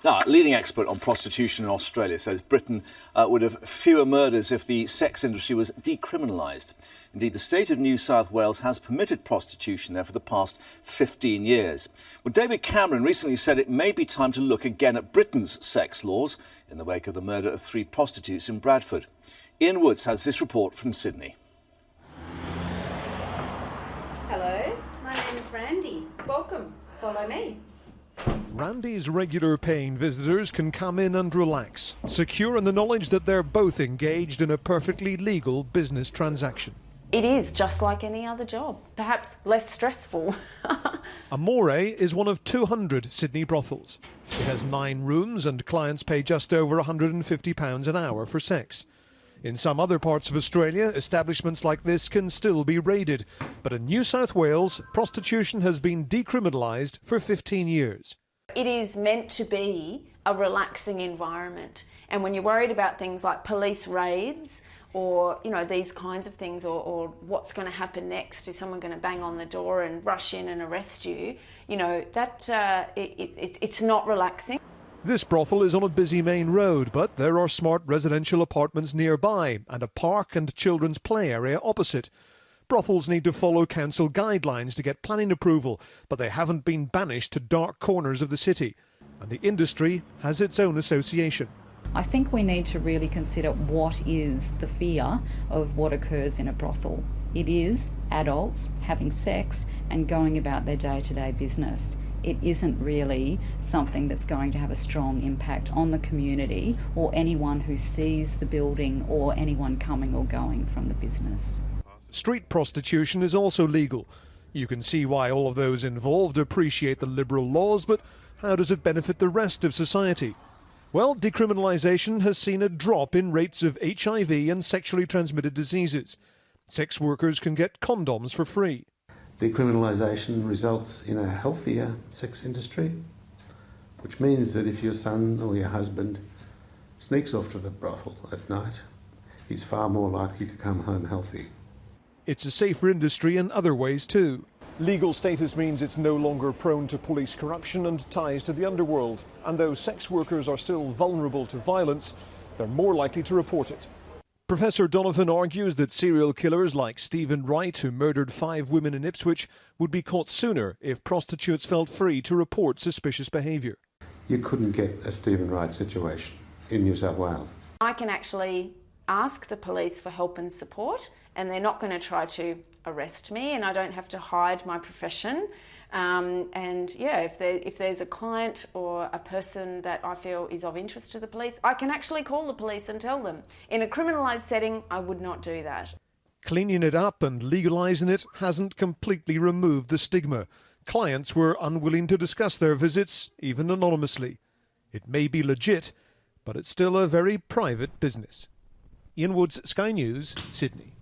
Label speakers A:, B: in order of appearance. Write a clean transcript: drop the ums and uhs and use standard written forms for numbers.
A: Now, a leading expert on prostitution in Australia says Britain would have fewer murders if the sex industry was decriminalised. Indeed, the state of New South Wales has permitted prostitution there for the past 15 years. Well, David Cameron recently said it may be time to look again at Britain's sex laws in the wake of the murder of 3 prostitutes in Bradford. Ian Woods has this report from Sydney.
B: Hello, my name is Randy. Welcome. Follow me.
C: Randy's regular paying visitors can come in and relax, secure in the knowledge that they're both engaged in a perfectly legal business transaction.
B: It is just like any other job, perhaps less stressful.
C: Amore is one of 200 Sydney brothels. It has 9 rooms and clients pay just over £150 an hour for sex. In some other parts of Australia, establishments like this can still be raided. But in New South Wales, prostitution has been decriminalised for 15 years.
B: It is meant to be a relaxing environment. And when you're worried about things like police raids or, these kinds of things, or what's going to happen next, is someone going to bang on the door and rush in and arrest you, it's not relaxing.
C: This brothel is on a busy main road, but there are smart residential apartments nearby and a park and children's play area opposite. Brothels need to follow council guidelines to get planning approval, but they haven't been banished to dark corners of the city. And the industry has its own association.
D: I think we need to really consider what is the fear of what occurs in a brothel. It is adults having sex and going about their day-to-day business. It isn't really something that's going to have a strong impact on the community or anyone who sees the building or anyone coming or going from the business.
C: Street prostitution is also legal. You can see why all of those involved appreciate the liberal laws, but how does it benefit the rest of society? Well, decriminalisation has seen a drop in rates of HIV and sexually transmitted diseases. Sex workers can get condoms for free.
E: Decriminalisation results in a healthier sex industry, which means that if your son or your husband sneaks off to the brothel at night, he's far more likely to come home healthy.
C: It's a safer industry in other ways too. Legal status means it's no longer prone to police corruption and ties to the underworld. And though sex workers are still vulnerable to violence, they're more likely to report it. Professor Donovan argues that serial killers like Stephen Wright, who murdered 5 women in Ipswich, would be caught sooner if prostitutes felt free to report suspicious behaviour.
E: You couldn't get a Stephen Wright situation in New South Wales.
B: I can actually ask the police for help and support, and they're not going to try to arrest me, and I don't have to hide my profession. If there's a client or a person that I feel is of interest to the police, I can actually call the police and tell them. In a criminalised setting, I would not do that.
C: Cleaning it up and legalising it hasn't completely removed the stigma. Clients were unwilling to discuss their visits, even anonymously. It may be legit, but it's still a very private business. Ian Woods, Sky News, Sydney.